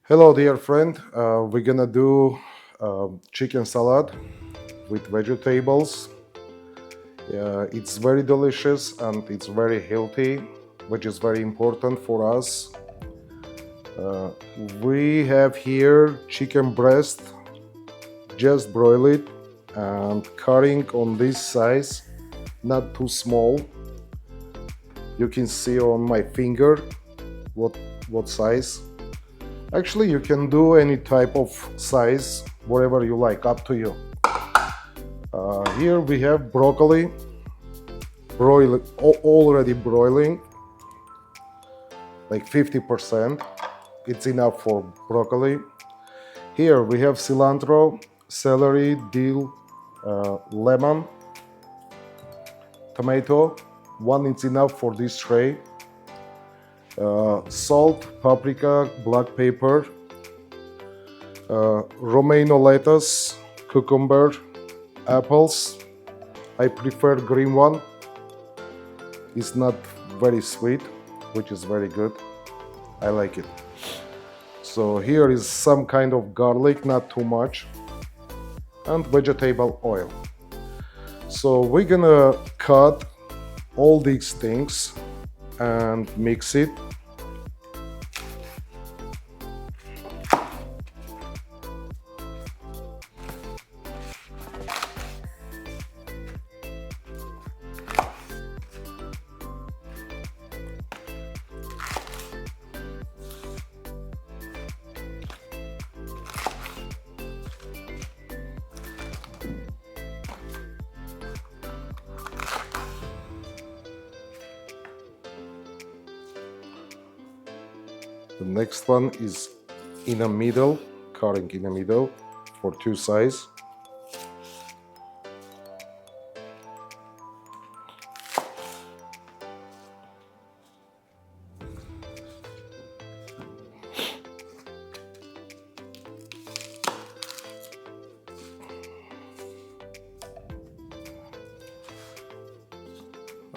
Hello, dear friend. We're gonna do chicken salad with vegetables. It's very delicious and it's very healthy, which is very important for us. Uh, we have here chicken breast, just broil it and cutting on this size, not too small. You can see on my finger what size. Actually, you can do any type of size, whatever you like, up to you. Here we have broccoli, already broiling, like 50%. It's enough for broccoli. Here we have cilantro, celery, dill, lemon, tomato. One is enough for this tray. Salt, paprika, black pepper, Romano lettuce, cucumber, apples. I prefer green one. It's not very sweet, which is very good. I like it. So here is some kind of garlic, not too much, and vegetable oil. So we're gonna cut all these things and mix it. The next one is in the middle, cutting in the middle for two sides.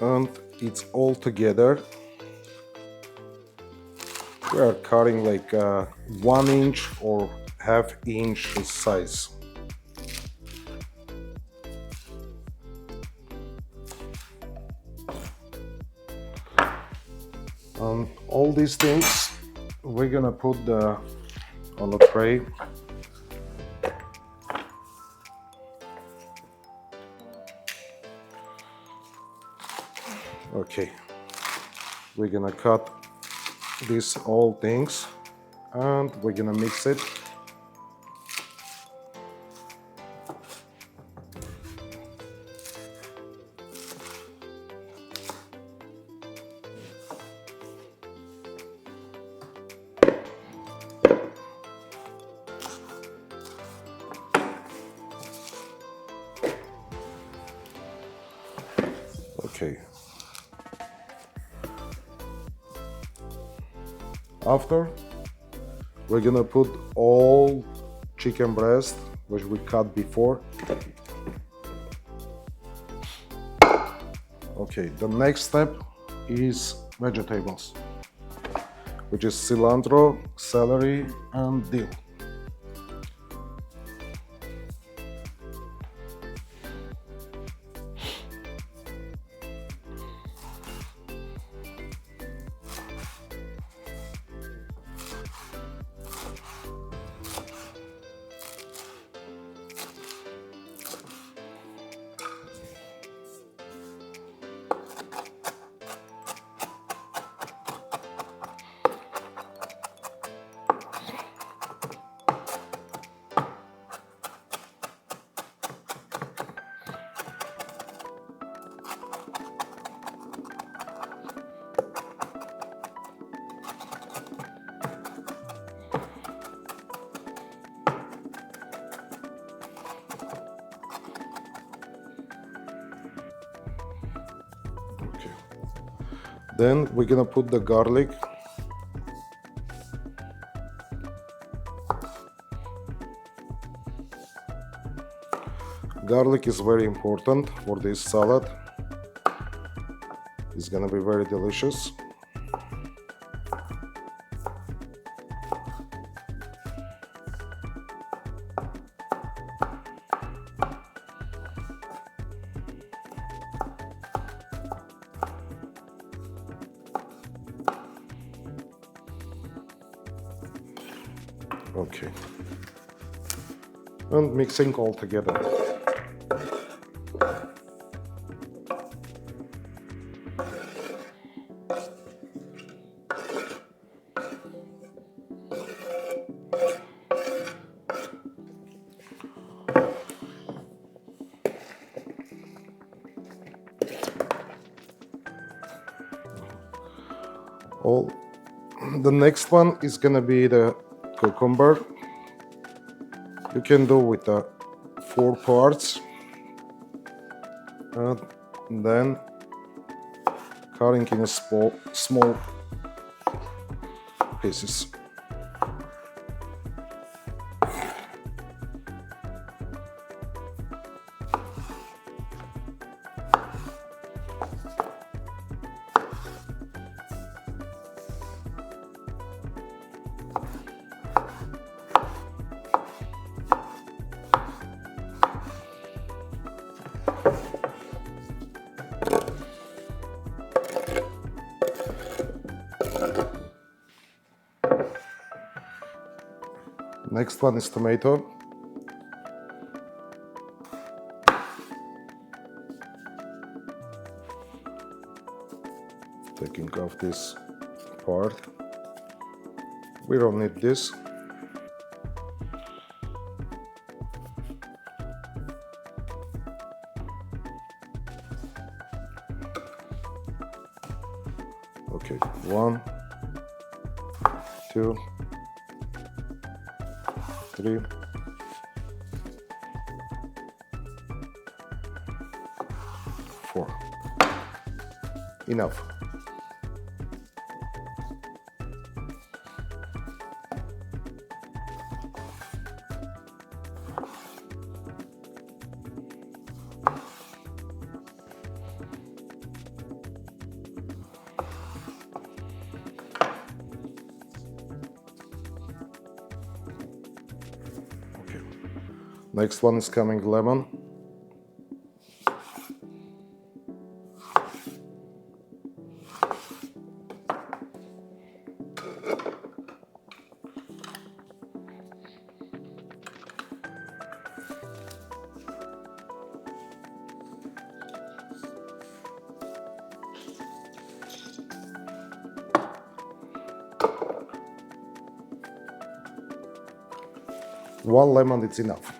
And it's all together. We are cutting like 1 inch or half-inch size. All these things we're gonna put on the tray. Okay, we're gonna cut these all things and we're gonna mix it. Okay. After, we're gonna put all chicken breast, which we cut before. Okay, the next step is vegetables, which is cilantro, celery, and dill. Okay. Then we're gonna put the garlic. Garlic is very important for this salad. It's gonna be very delicious. Okay. And mixing all together. All the next one is gonna be the cucumber. You can do with the 4 parts, and then cutting in a small pieces. Next one is tomato. Taking off this part. We don't need this. Okay, 1, 2, 3. Four. Enough. Okay. Next one is coming lemon. One lemon is enough.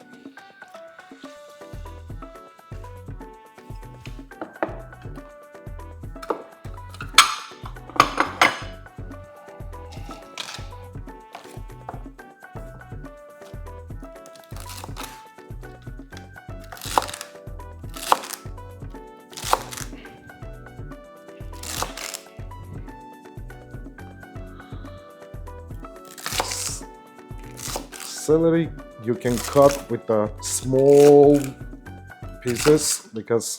Celery you can cut with the small pieces because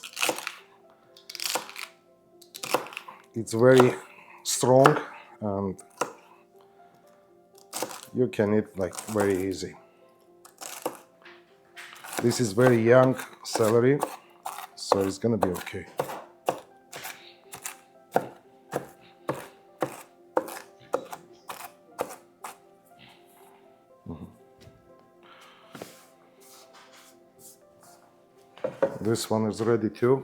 it's very strong and you can eat like very easy. This is very young celery, so it's gonna be okay. This one is ready too.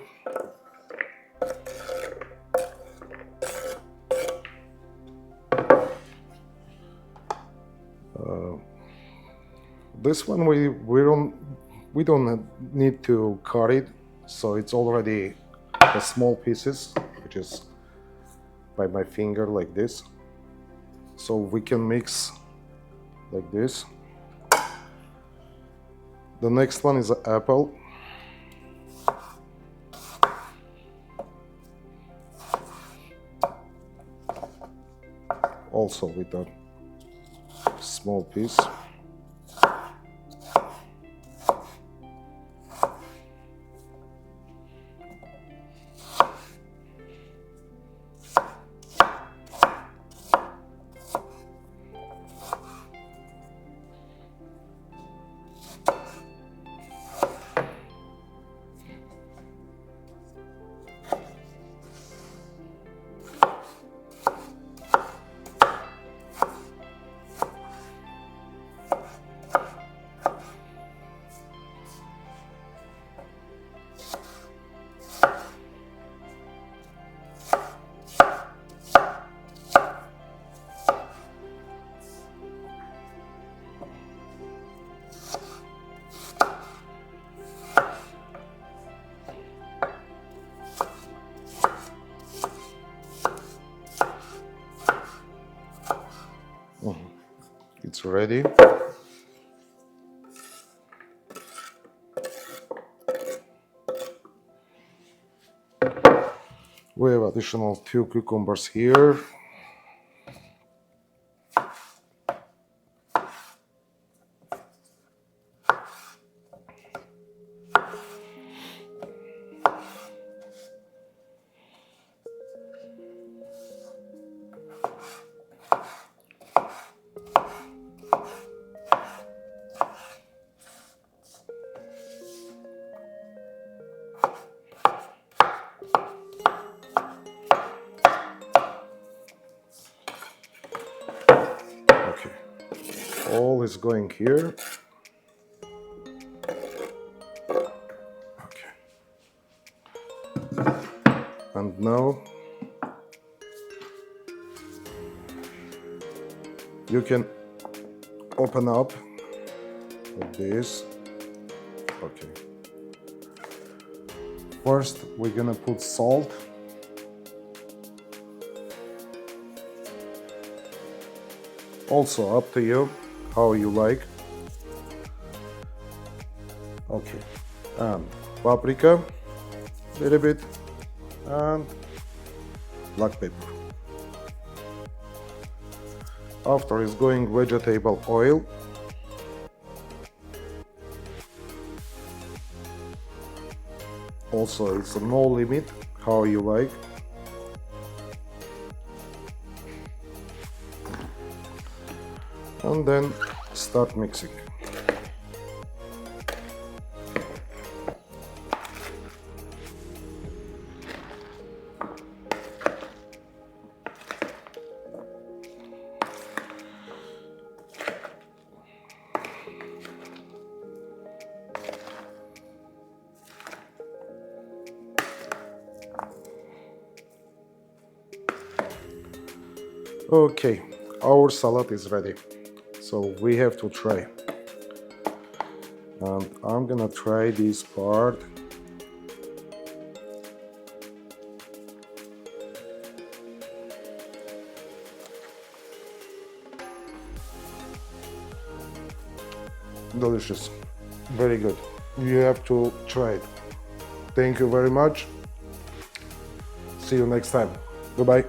This one we don't need to cut it, so it's already the small pieces, which is by my finger like this. So we can mix like this. The next one is apple. Also with a small piece. It's ready. We have additional 2 cucumbers here. Okay, all is going here. Okay, and now you can open up like this. Okay, first we're gonna put salt. Also up to you, how you like. Okay, and paprika, a little bit, and black pepper. After is going vegetable oil. Also, it's no limit, how you like. And then start mixing. Okay, our salad is ready, so we have to try. And I'm gonna try this part. Delicious, very good. You have to try it. Thank you very much. See you next time. Goodbye.